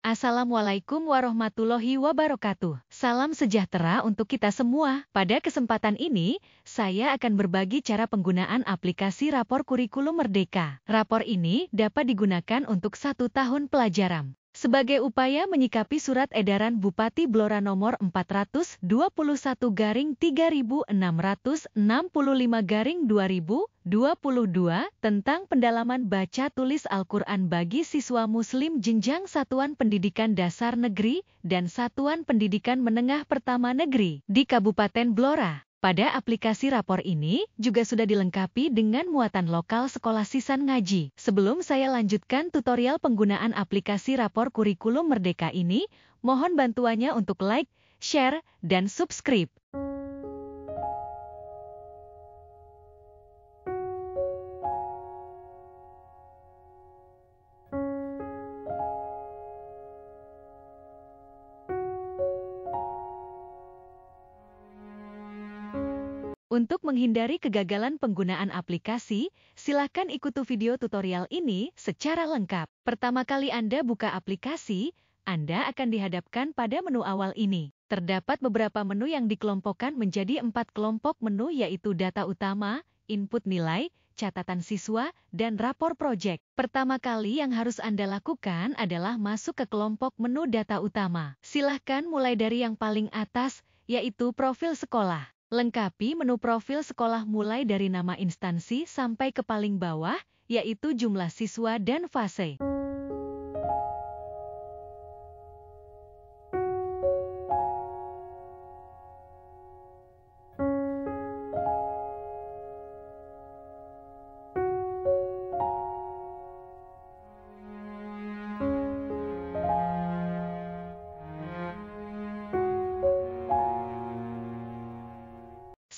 Assalamualaikum warahmatullahi wabarakatuh. Salam sejahtera untuk kita semua. Pada kesempatan ini, saya akan berbagi cara penggunaan aplikasi Rapor Kurikulum Merdeka. Rapor ini dapat digunakan untuk 1 tahun pelajaran. Sebagai upaya menyikapi surat edaran Bupati Blora nomor 421/3665/2022 tentang pendalaman baca tulis Al-Quran bagi siswa Muslim jenjang Satuan Pendidikan Dasar Negeri dan Satuan Pendidikan Menengah Pertama Negeri di Kabupaten Blora. Pada aplikasi Rapor ini juga sudah dilengkapi dengan muatan lokal sekolah Sisan Ngaji. Sebelum saya lanjutkan tutorial penggunaan aplikasi Rapor Kurikulum Merdeka ini, mohon bantuannya untuk like, share, dan subscribe. Untuk menghindari kegagalan penggunaan aplikasi, silakan ikuti video tutorial ini secara lengkap. Pertama kali Anda buka aplikasi, Anda akan dihadapkan pada menu awal ini. Terdapat beberapa menu yang dikelompokkan menjadi 4 kelompok menu, yaitu data utama, input nilai, catatan siswa, dan rapor proyek. Pertama kali yang harus Anda lakukan adalah masuk ke kelompok menu data utama. Silahkan mulai dari yang paling atas, yaitu profil sekolah. Lengkapi menu profil sekolah mulai dari nama instansi sampai ke paling bawah, yaitu jumlah siswa dan fase.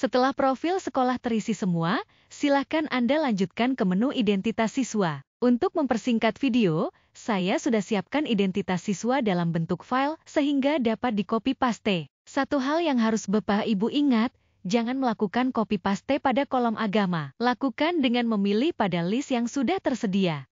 Setelah profil sekolah terisi semua, silakan Anda lanjutkan ke menu identitas siswa. Untuk mempersingkat video, saya sudah siapkan identitas siswa dalam bentuk file sehingga dapat di-copy paste. Satu hal yang harus Bapak Ibu ingat, jangan melakukan copy paste pada kolom agama. Lakukan dengan memilih pada list yang sudah tersedia.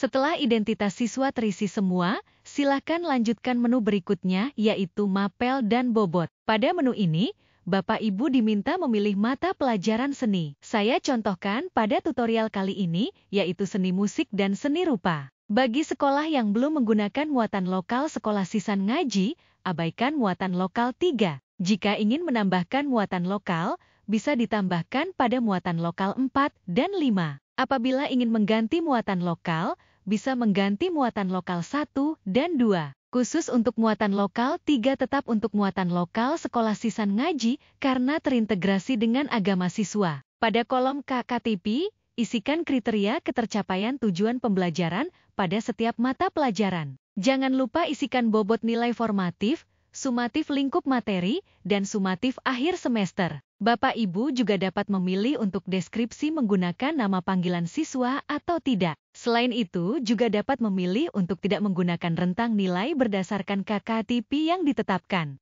Setelah identitas siswa terisi semua, silakan lanjutkan menu berikutnya, yaitu mapel dan bobot. Pada menu ini, Bapak Ibu diminta memilih mata pelajaran seni. Saya contohkan pada tutorial kali ini, yaitu seni musik dan seni rupa. Bagi sekolah yang belum menggunakan muatan lokal sekolah Sisan Ngaji, abaikan muatan lokal 3. Jika ingin menambahkan muatan lokal, bisa ditambahkan pada muatan lokal 4 dan 5. Apabila ingin mengganti muatan lokal, bisa mengganti muatan lokal 1 dan 2. Khusus untuk muatan lokal, 3 tetap untuk muatan lokal sekolah Sisan Ngaji karena terintegrasi dengan agama siswa. Pada kolom KKTP, isikan kriteria ketercapaian tujuan pembelajaran pada setiap mata pelajaran. Jangan lupa isikan bobot nilai formatif, sumatif lingkup materi, dan sumatif akhir semester. Bapak Ibu juga dapat memilih untuk deskripsi menggunakan nama panggilan siswa atau tidak. Selain itu, juga dapat memilih untuk tidak menggunakan rentang nilai berdasarkan KKTP yang ditetapkan.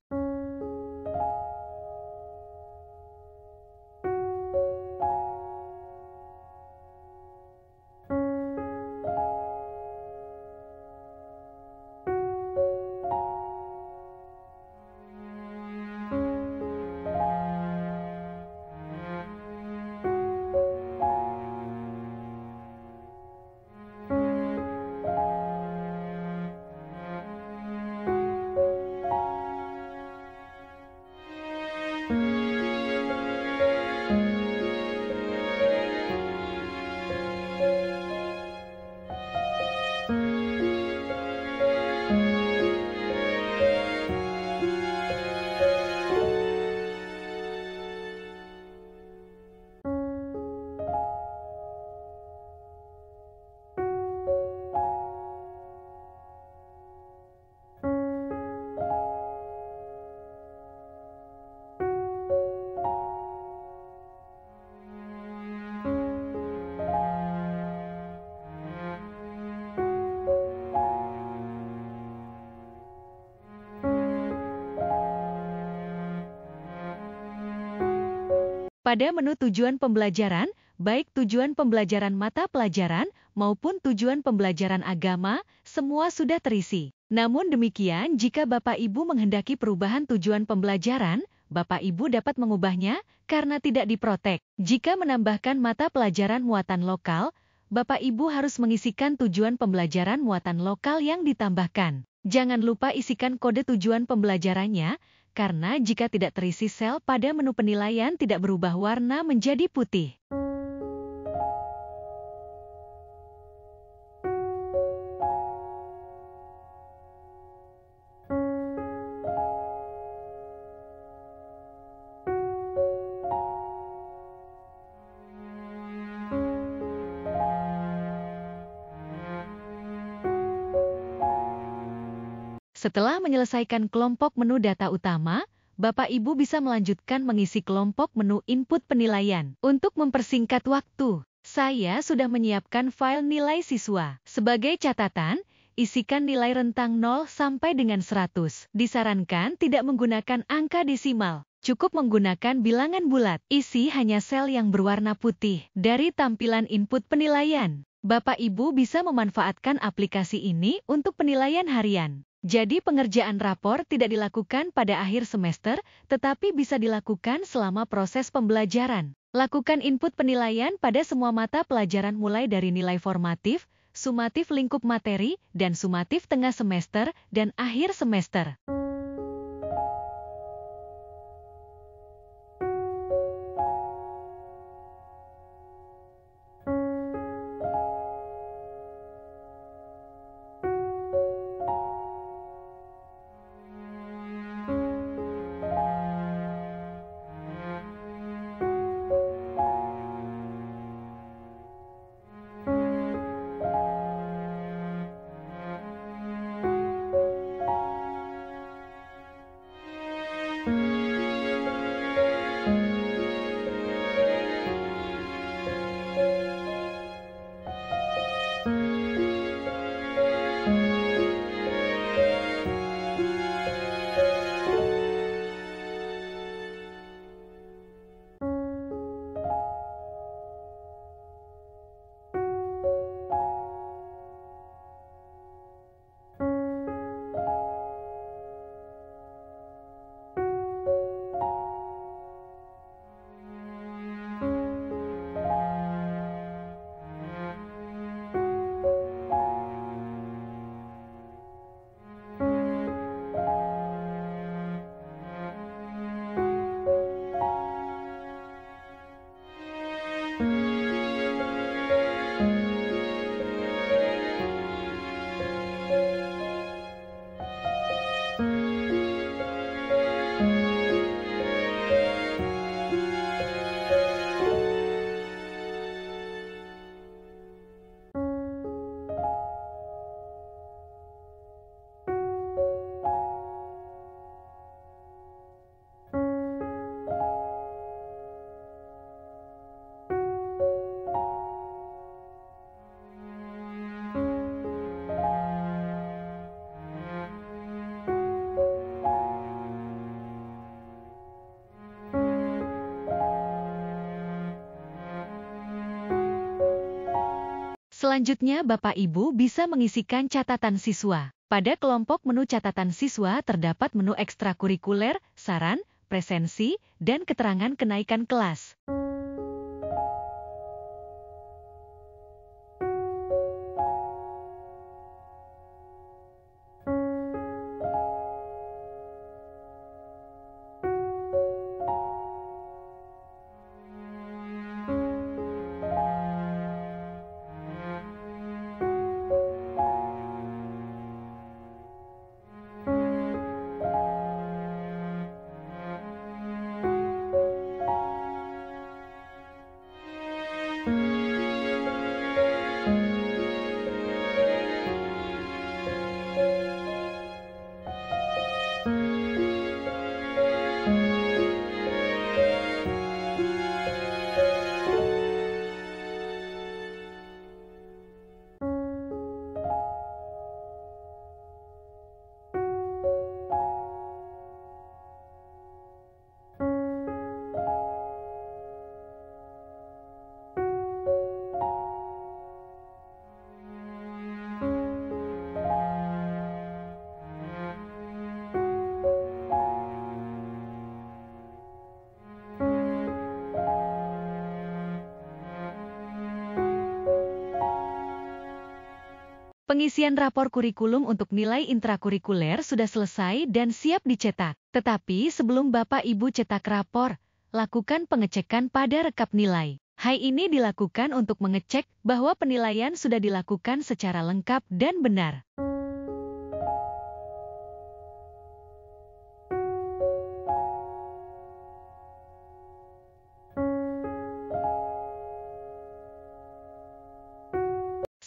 Pada menu tujuan pembelajaran, baik tujuan pembelajaran mata pelajaran maupun tujuan pembelajaran agama, semua sudah terisi. Namun demikian, jika Bapak Ibu menghendaki perubahan tujuan pembelajaran, Bapak Ibu dapat mengubahnya karena tidak diprotek. Jika menambahkan mata pelajaran muatan lokal, Bapak Ibu harus mengisikan tujuan pembelajaran muatan lokal yang ditambahkan. Jangan lupa isikan kode tujuan pembelajarannya, karena jika tidak terisi sel pada menu penilaian tidak berubah warna menjadi putih. Setelah menyelesaikan kelompok menu data utama, Bapak Ibu bisa melanjutkan mengisi kelompok menu input penilaian. Untuk mempersingkat waktu, saya sudah menyiapkan file nilai siswa. Sebagai catatan, isikan nilai rentang 0 sampai dengan 100. Disarankan tidak menggunakan angka desimal. Cukup menggunakan bilangan bulat. Isi hanya sel yang berwarna putih. Dari tampilan input penilaian, Bapak Ibu bisa memanfaatkan aplikasi ini untuk penilaian harian. Jadi pengerjaan rapor tidak dilakukan pada akhir semester, tetapi bisa dilakukan selama proses pembelajaran. Lakukan input penilaian pada semua mata pelajaran mulai dari nilai formatif, sumatif lingkup materi, dan sumatif tengah semester dan akhir semester. Selanjutnya, Bapak Ibu bisa mengisikan catatan siswa. Pada kelompok menu catatan siswa terdapat menu ekstrakurikuler, saran, presensi, dan keterangan kenaikan kelas. Pengisian rapor kurikulum untuk nilai intrakurikuler sudah selesai dan siap dicetak. Tetapi sebelum Bapak Ibu cetak rapor, lakukan pengecekan pada rekap nilai. Hal ini dilakukan untuk mengecek bahwa penilaian sudah dilakukan secara lengkap dan benar.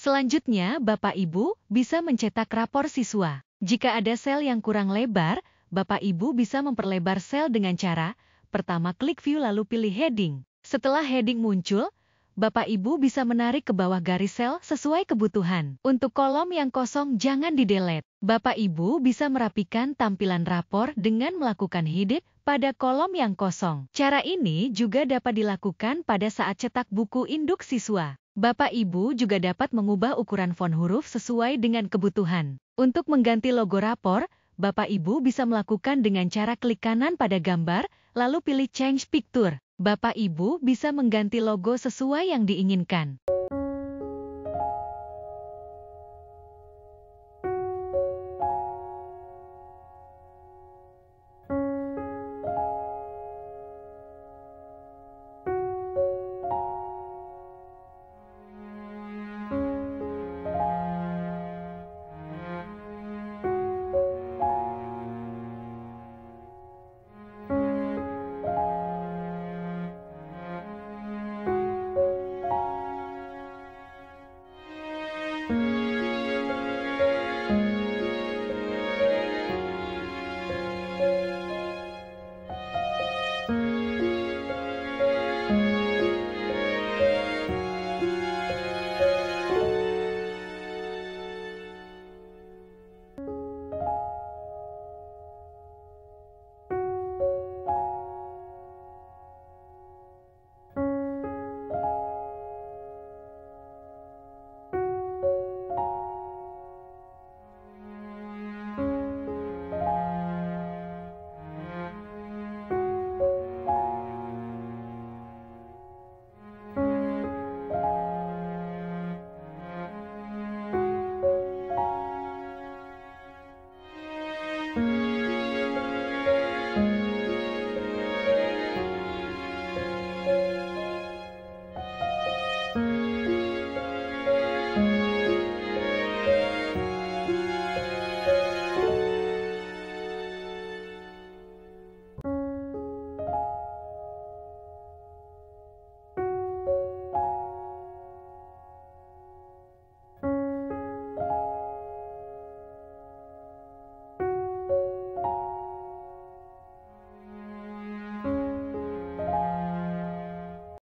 Selanjutnya, Bapak Ibu bisa mencetak rapor siswa. Jika ada sel yang kurang lebar, Bapak Ibu bisa memperlebar sel dengan cara, pertama klik view lalu pilih heading. Setelah heading muncul, Bapak Ibu bisa menarik ke bawah garis sel sesuai kebutuhan. Untuk kolom yang kosong jangan di-delete. Bapak Ibu bisa merapikan tampilan rapor dengan melakukan hide pada kolom yang kosong. Cara ini juga dapat dilakukan pada saat cetak buku induk siswa. Bapak Ibu juga dapat mengubah ukuran font huruf sesuai dengan kebutuhan. Untuk mengganti logo rapor, Bapak Ibu bisa melakukan dengan cara klik kanan pada gambar, lalu pilih Change Picture. Bapak Ibu bisa mengganti logo sesuai yang diinginkan.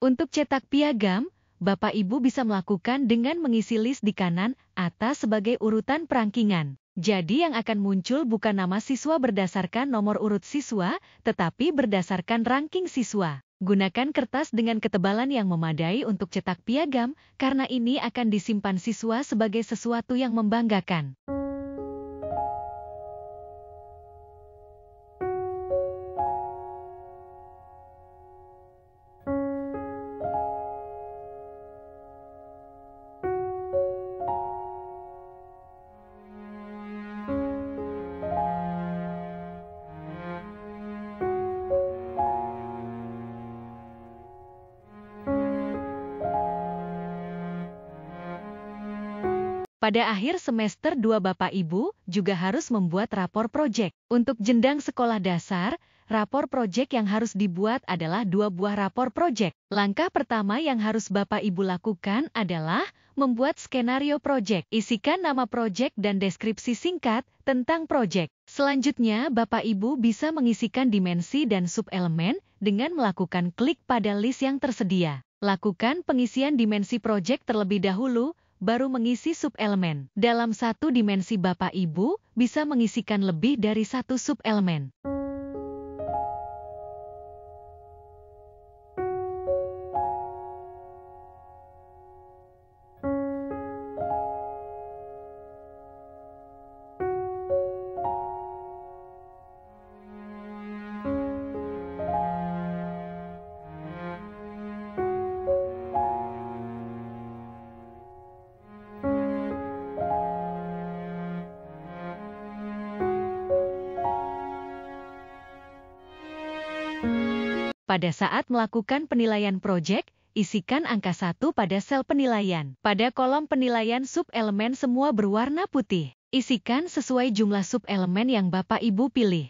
Untuk cetak piagam, Bapak Ibu bisa melakukan dengan mengisi list di kanan atas sebagai urutan perangkingan. Jadi yang akan muncul bukan nama siswa berdasarkan nomor urut siswa, tetapi berdasarkan ranking siswa. Gunakan kertas dengan ketebalan yang memadai untuk cetak piagam, karena ini akan disimpan siswa sebagai sesuatu yang membanggakan. Pada akhir semester 2 Bapak Ibu juga harus membuat rapor proyek. Untuk jenjang sekolah dasar, rapor proyek yang harus dibuat adalah 2 buah rapor proyek. Langkah pertama yang harus Bapak Ibu lakukan adalah membuat skenario proyek. Isikan nama proyek dan deskripsi singkat tentang proyek. Selanjutnya, Bapak Ibu bisa mengisikan dimensi dan subelemen dengan melakukan klik pada list yang tersedia. Lakukan pengisian dimensi proyek terlebih dahulu, baru mengisi subelemen. Dalam satu dimensi Bapak Ibu bisa mengisikan lebih dari satu subelemen. Pada saat melakukan penilaian proyek, isikan angka 1 pada sel penilaian. Pada kolom penilaian subelemen semua berwarna putih. Isikan sesuai jumlah subelemen yang Bapak Ibu pilih.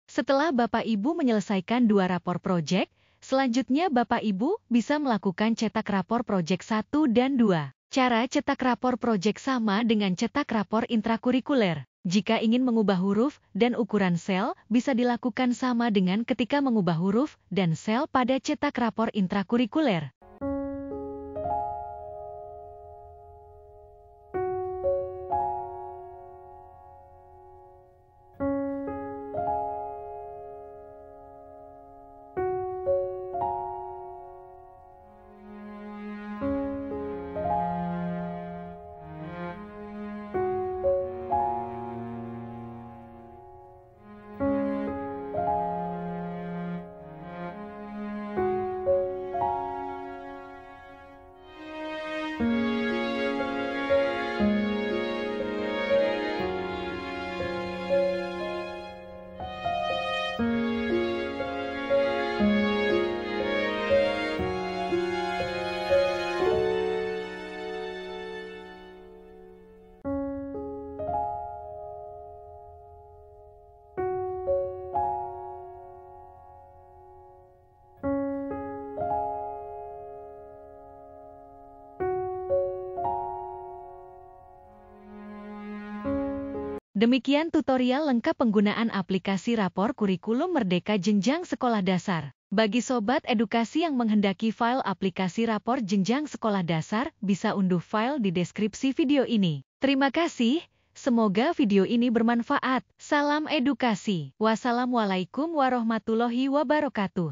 Setelah Bapak Ibu menyelesaikan 2 rapor proyek, selanjutnya Bapak Ibu bisa melakukan cetak rapor proyek 1 dan 2. Cara cetak rapor proyek sama dengan cetak rapor intrakurikuler. Jika ingin mengubah huruf dan ukuran sel, bisa dilakukan sama dengan ketika mengubah huruf dan sel pada cetak rapor intrakurikuler. Demikian tutorial lengkap penggunaan aplikasi rapor kurikulum Merdeka Jenjang Sekolah Dasar. Bagi Sobat Edukasi yang menghendaki file aplikasi rapor jenjang sekolah dasar, bisa unduh file di deskripsi video ini. Terima kasih, semoga video ini bermanfaat. Salam edukasi. Wassalamualaikum warahmatullahi wabarakatuh.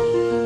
Thank you.